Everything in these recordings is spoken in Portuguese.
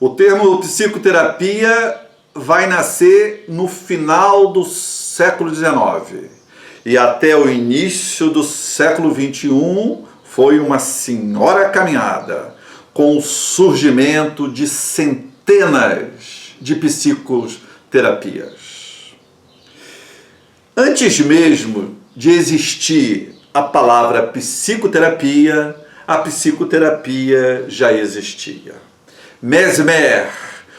O termo psicoterapia vai nascer no final do século XIX e até o início do século XXI foi uma senhora caminhada com o surgimento de centenas de psicoterapias. Antes mesmo de existir a palavra psicoterapia, a psicoterapia já existia. Mesmer,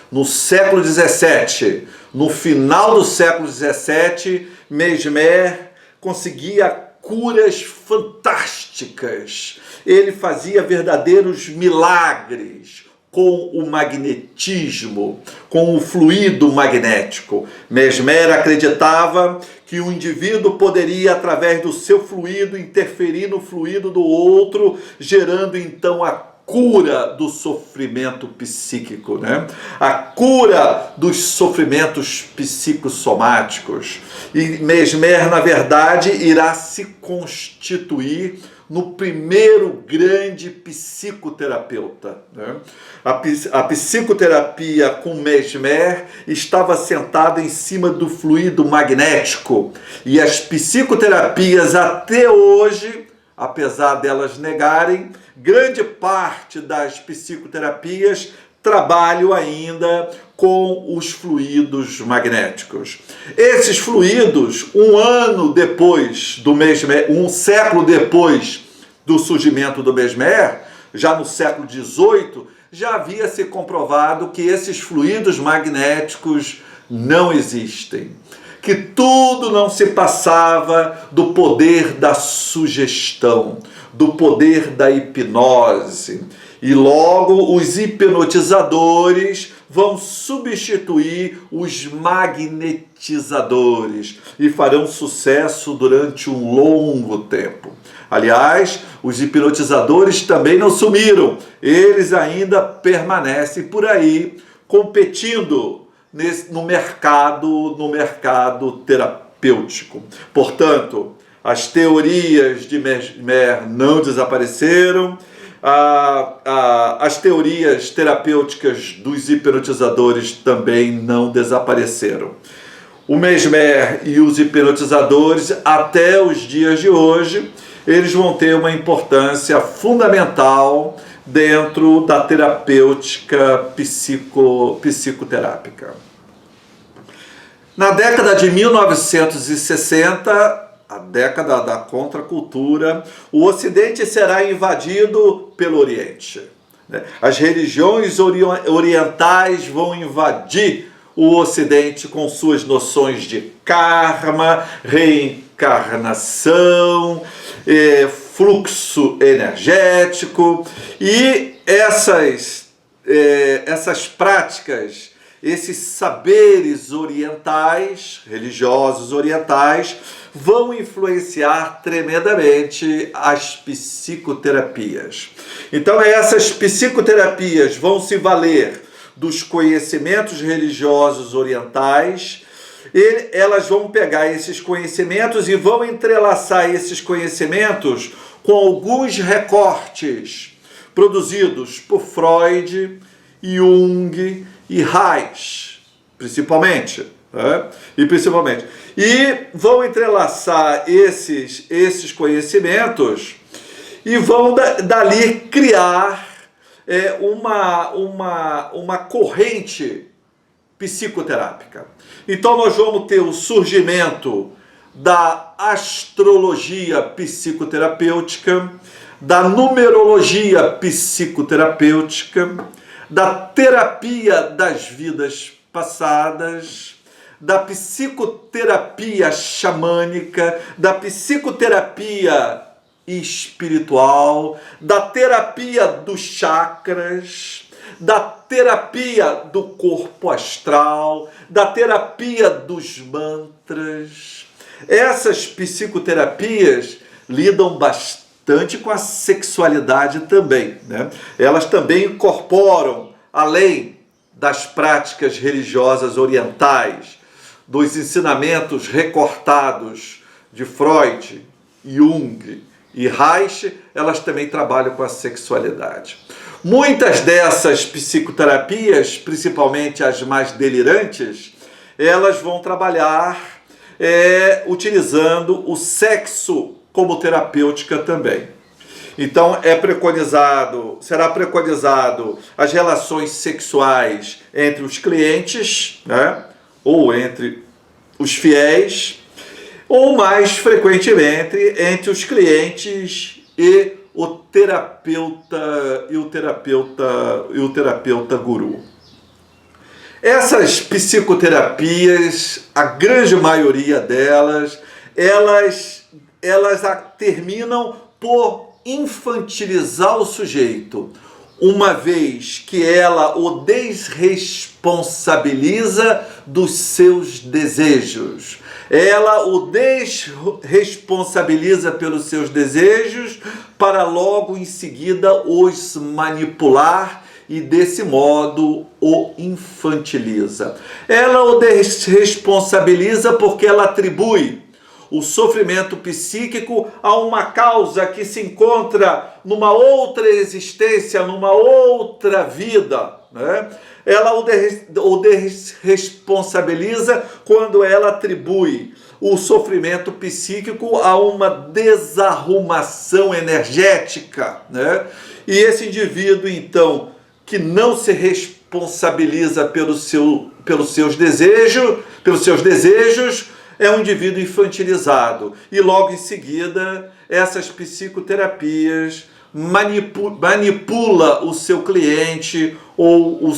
no século XVII, no final do século XVII, Mesmer conseguia curas fantásticas. Ele fazia verdadeiros milagres com o magnetismo, com o fluido magnético. Mesmer acreditava que o indivíduo poderia, através do seu fluido, interferir no fluido do outro, gerando então a cura do sofrimento psíquico, né? A cura dos sofrimentos psicossomáticos. E Mesmer, na verdade, irá se constituir no primeiro grande psicoterapeuta, né? A psicoterapia com Mesmer estava sentada em cima do fluido magnético e as psicoterapias até hoje, apesar delas negarem, grande parte das psicoterapias trabalham ainda com os fluidos magnéticos. Esses fluidos, um século depois do surgimento do Mesmer, já no século XVIII, já havia se comprovado que esses fluidos magnéticos não existem, que tudo não se passava do poder da sugestão, do poder da hipnose. E logo os hipnotizadores vão substituir os magnetizadores e farão sucesso durante um longo tempo. Aliás, os hipnotizadores também não sumiram, eles ainda permanecem por aí competindo no mercado terapêutico. Portanto, as teorias de Mesmer não desapareceram, as teorias terapêuticas dos hipnotizadores também não desapareceram. O Mesmer e os hipnotizadores, até os dias de hoje, eles vão ter uma importância fundamental dentro da terapêutica psicoterápica. Na década de 1960, a década da contracultura, o Ocidente será invadido pelo Oriente. As religiões orientais vão invadir o Ocidente com suas noções de karma, reencarnação, fluxo energético, e essas práticas, esses saberes orientais, religiosos orientais, vão influenciar tremendamente as psicoterapias. Então essas psicoterapias vão se valer dos conhecimentos religiosos orientais, e elas vão pegar esses conhecimentos e vão entrelaçar esses conhecimentos com alguns recortes produzidos por Freud, Jung e Reich, principalmente. E vão entrelaçar esses conhecimentos e vão dali criar uma corrente psicoterápica. Então nós vamos ter o surgimento da astrologia psicoterapêutica, da numerologia psicoterapêutica, da terapia das vidas passadas, da psicoterapia xamânica, da psicoterapia espiritual, da terapia dos chakras, da terapia do corpo astral, da terapia dos mantras. Essas psicoterapias lidam bastante com a sexualidade também, né? Elas também incorporam, além das práticas religiosas orientais, dos ensinamentos recortados de Freud, Jung e Reich, elas também trabalham com a sexualidade. Muitas dessas psicoterapias, principalmente as mais delirantes, elas vão trabalhar utilizando o sexo como terapêutica também. Então será preconizado as relações sexuais entre os clientes, né, ou entre os fiéis, ou mais frequentemente entre os clientes e o terapeuta guru. Essas psicoterapias, a grande maioria delas, elas terminam por infantilizar o sujeito, uma vez que ela o desresponsabiliza dos seus desejos. Ela o desresponsabiliza pelos seus desejos para logo em seguida os manipular e desse modo o infantiliza. Ela o desresponsabiliza porque ela atribui o sofrimento psíquico a uma causa que se encontra numa outra existência, numa outra vida, né? Ela o desresponsabiliza quando ela atribui o sofrimento psíquico a uma desarrumação energética, né? E esse indivíduo, então, que não se responsabiliza pelos seus desejos, é um indivíduo infantilizado. E logo em seguida, essas psicoterapias manipula o seu cliente ou o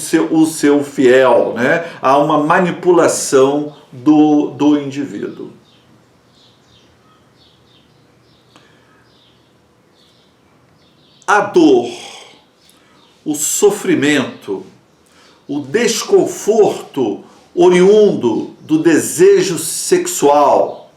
seu fiel, né? Há uma manipulação do indivíduo. A dor, o sofrimento, o desconforto oriundo do desejo sexual,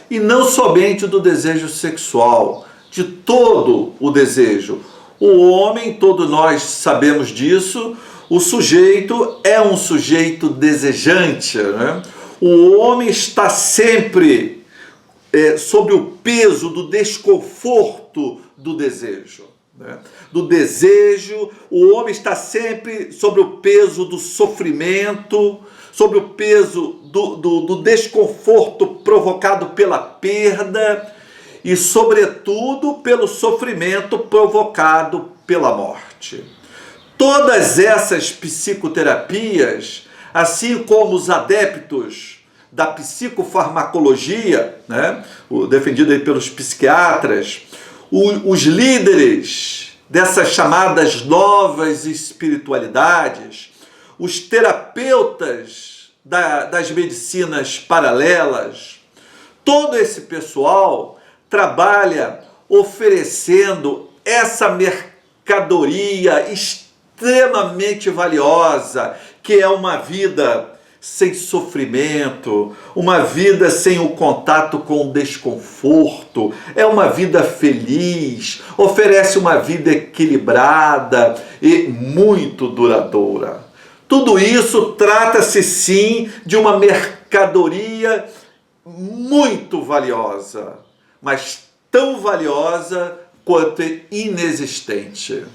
e não somente do desejo sexual, de todo o desejo. O homem, todos nós sabemos disso, o sujeito é um sujeito desejante, né? O homem está sempre sob o peso do desconforto do desejo. Do desejo, o homem está sempre sobre o peso do sofrimento, sobre o peso do desconforto provocado pela perda e, sobretudo, pelo sofrimento provocado pela morte. Todas essas psicoterapias, assim como os adeptos da psicofarmacologia, né, defendido aí pelos psiquiatras, os líderes dessas chamadas novas espiritualidades, os terapeutas das medicinas paralelas, todo esse pessoal trabalha oferecendo essa mercadoria extremamente valiosa, que é uma vida sem sofrimento, uma vida sem o contato com o desconforto, é uma vida feliz, oferece uma vida equilibrada e muito duradoura. Tudo isso trata-se sim de uma mercadoria muito valiosa, mas tão valiosa quanto inexistente.